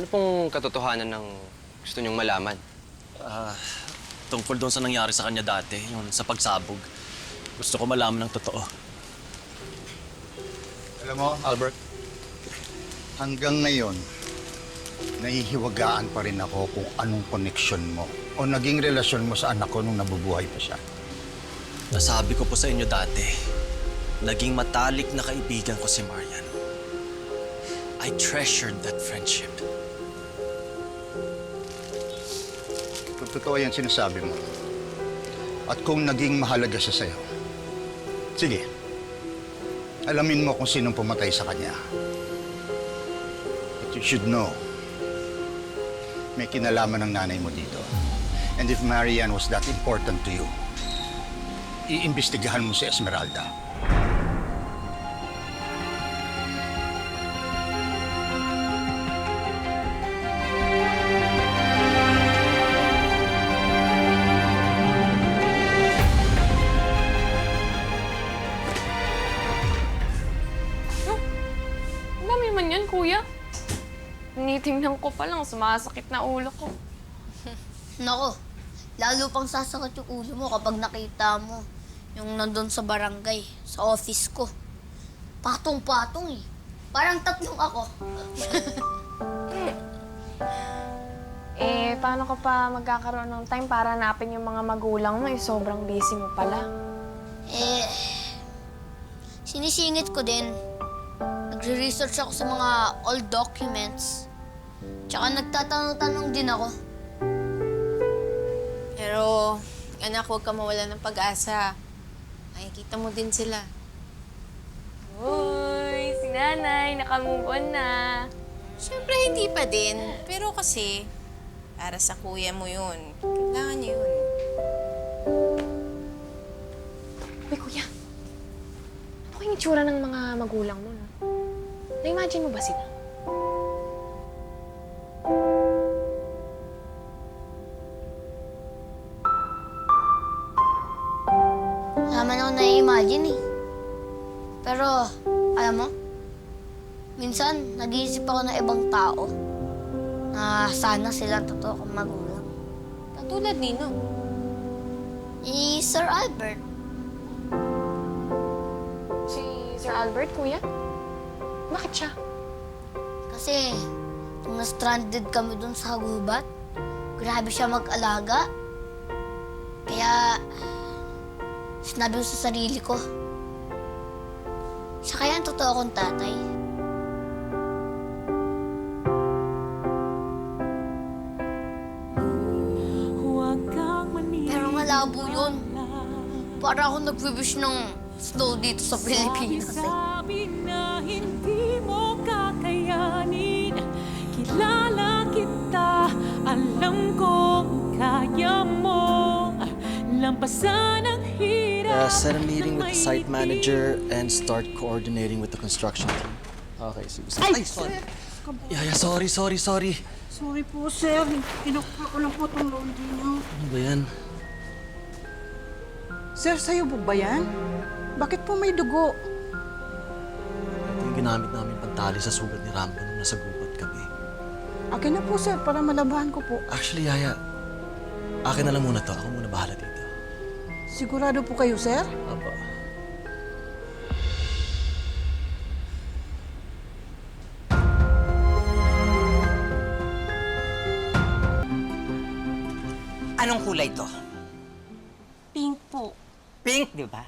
Ano pong katotohanan ng gusto niyong malaman? Tungkol doon sa nangyari sa kanya dati, yung sa pagsabog. Gusto ko malaman ng totoo. Alam mo, Albert, hanggang ngayon, nahihiwagaan pa rin ako kung anong koneksyon mo o naging relasyon mo sa anak ko nung nabubuhay pa siya. Nasabi ko po sa inyo dati, naging matalik na kaibigan ko si Marian. I treasured that friendship. Kung totoo yan sinasabi mo, at kung naging mahalaga siya sa'yo, sige, alamin mo kung sinong pumatay sa kanya. But you should know, may kinalaman ng nanay mo dito. And if Marian was that important to you, iimbestigahan mo si Esmeralda. Ang dami man yan, kuya. Tinitingnan ko pa lang, sumasakit na ulo ko. Nako, lalo pang sasakit yung ulo mo kapag nakita mo yung nandun sa barangay, sa office ko. Patong-patong eh. Parang tatlong ako. Paano ka pa magkakaroon ng time para hanapin yung mga magulang mo? Sobrang busy mo pala. Sinisingit ko din. Nagre-research ako sa mga old documents. Tsaka nagtatanong-tanong din ako. Pero, anak, huwag ka mawala ng pag-asa. Makikita mo din sila. Uy, si nanay, nakamove on na. Siyempre, hindi pa din. Pero kasi, para sa kuya mo yun. Kailangan niya yun. Uy, kuya. Ano kayong itsura ng mga magulang mo, no? Na-imagine mo ba sila? Naman ako na-imagine eh. Pero, alam mo, minsan nag-iisip ako ng ibang tao na sana silang totoo kong magulang. Katulad nino. Ni Sir Albert. Si Sir Albert, kuya? Bakit siya? Kasi, nung na-stranded kami dun sa gubat, grabe siya mag-alaga. Kaya, sinabi ko sa sarili ko, siya kaya ang totoo kong tatay. Pero malabo yun. Para ako nag-wish ng snow dito sa Pilipinas. Sabi na hindi mo kakayanin. Kilala kita, alam kong kaya mo. Lampasan ang hirap. Set a meeting with the site manager and start coordinating with the construction team. Okay, Susan. Ay, sorry. Yaya, sorry. Sorry po, sir. Kinukula ko lang po itong laundry niyo. Ano ba yan? Sir, sa'yo po ba yan? Bakit po may dugo? Ito yung ginamit namin pantali sa sugat ni Rambo nung nasa gubat kami. Akin na po, sir, para malabahan ko po. Actually, Yaya, akin na lang muna to. Ako muna bahala dito. Sigurado po kayo, sir? Aba. Anong kulay to? Pink po. Pink, di ba?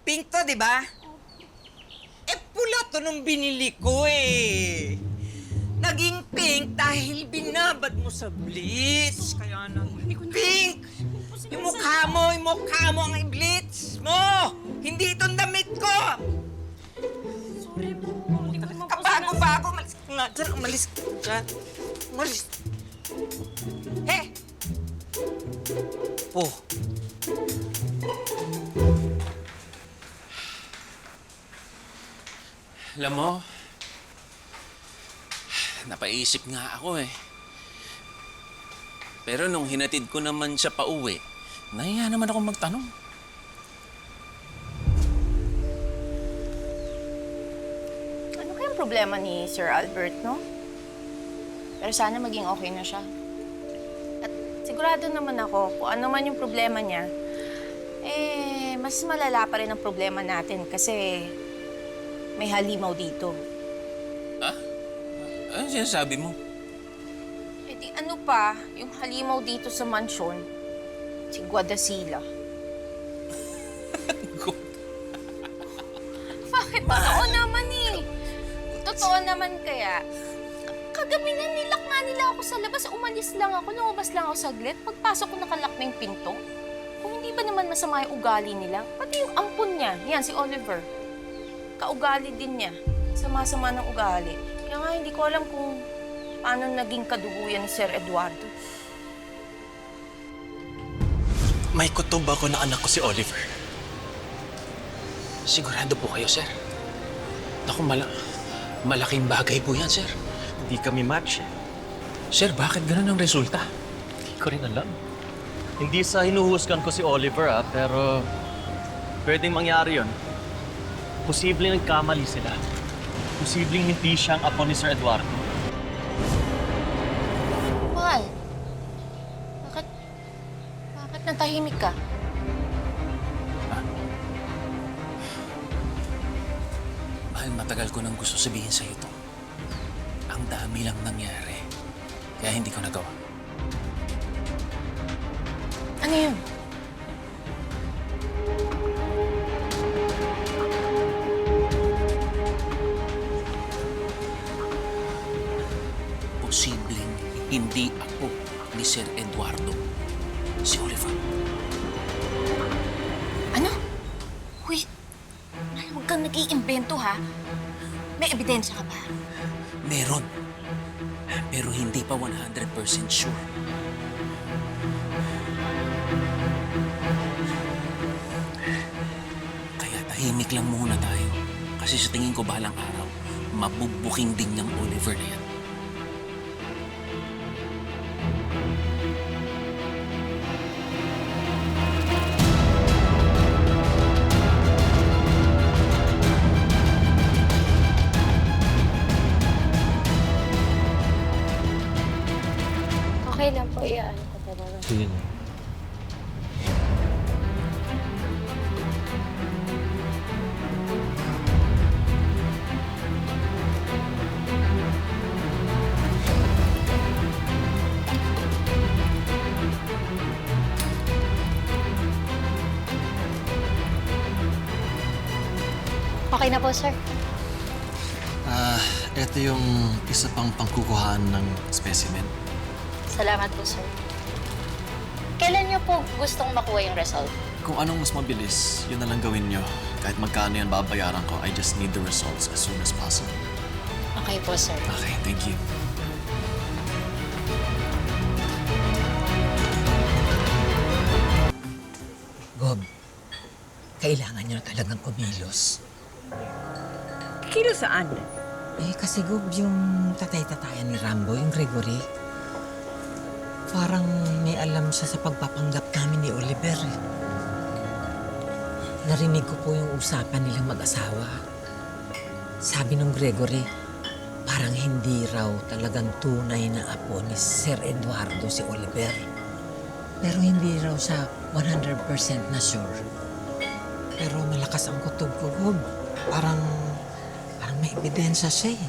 Pink to, di ba? Pula to nung binili ko eh. Naging pink dahil binabad mo sa bleach. Kaya pink! Yung mukha mo ang i-bleach mo! Hindi itong damit ko! Sorry po. Hindi ko naman po Kabago-bago, umalis ka nga dyan, umalis ka dyan. Umalis. Oh. Alam mo, napaisip nga ako eh. Pero nung hinatid ko naman siya pauwi, nahiya naman ako magtanong. Ano kayang problema ni Sir Albert, no? Pero sana maging okay na siya. At sigurado naman ako, kung ano man yung problema niya, mas malala pa rin ang problema natin kasi may halimaw dito. Ano sinasabi mo? Eh di ano pa, yung halimaw dito sa mansyon, si Guadasila. Bakit? Totoo naman eh. Totoo naman kaya. Kagabi na nilak nga nila ako sa labas. Umalis lang ako, lumabas lang ako saglit. Pagpasok ko nakalak na yung pinto. Kung hindi ba naman masama yung ugali nila, pati yung ampun niya, yan si Oliver. Kaugali din niya. Sama-sama ng ugali. Kaya nga hindi ko alam kung paano naging kaduguyan ni Sir Eduardo. May kutob ako na anak ko si Oliver. Sigurado po kayo, sir? Naku, malaking bagay po yan, sir. Hindi kami match. Sir, bakit ganun ang resulta? Hindi ko rin alam. Hindi sa hinuhusgan ko si Oliver, pero pwedeng mangyari yun. Posibleng nagkamali sila. Posibleng hindi siyang apo ni Sir Eduardo. Mahal, bakit natahimik ka? Mahal, matagal ko nang gusto sabihin sa'yo to. Ang dami lang nangyari. Kaya hindi ko nagawa. Ano yun? Posibleng hindi ako ni Sir Eduardo. Si Oliver. Ano? Wait. Huwag kang nag-iimbento, ha? May ebidensya ka ba? Meron. Pero hindi pa 100% sure. Kaya tahimik lang muna tayo. Kasi sa tingin ko balang araw, mabubuking din niyang Oliver na yan. Okay lang po, iyaan ko talaga. Sige na. Okay na po, sir. Ito yung isa pang pangkukuhaan ng specimen. Salamat po, sir. Kailan niyo po gustong makuha yung result? Kung anong mas mabilis, yun na lang gawin nyo. Kahit magkano yan babayaran ko, I just need the results as soon as possible. Okay po, sir. Okay, thank you. Gob, kailangan nyo na talagang kumilos. Kilo saan? Kasi Gob, yung tatay-tatayan ni Rambo, yung Gregory, parang may alam siya sa pagpapanggap namin ni Oliver. Narinig ko po yung usapan nilang mag-asawa. Sabi nung Gregory, parang hindi raw talagang tunay na apo ni Sir Eduardo si Oliver. Pero hindi raw siya 100% na sure. Pero malakas ang kutob ko, Gob. Parang may ebidensya siya eh.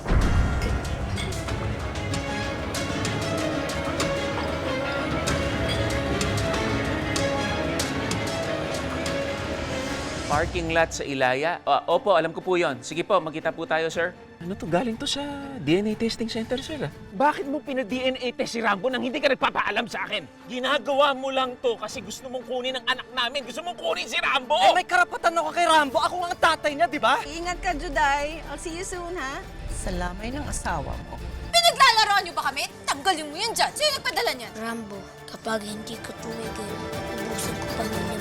Parking lot sa Ilaya? Opo, alam ko po yon. Sige po, magkita po tayo, sir. Ano to? Galing to sa DNA testing center, sir. Bakit mo pina-DNA test si Rambo nang hindi ka nagpapaalam sa akin? Ginagawa mo lang to kasi gusto mong kunin ang anak namin. Gusto mong kunin si Rambo! May karapatan ako kay Rambo. Ako ang tatay niya, di ba? Ingat ka, Juday. I'll see you soon, ha? Sa lamay ng asawa mo. Pinaglalaroan niyo ba kami? Tanggalin mo yan dyan. Sino nagpadala niyan? Rambo, kapag hindi ko tumigil, ubusin ko pa ng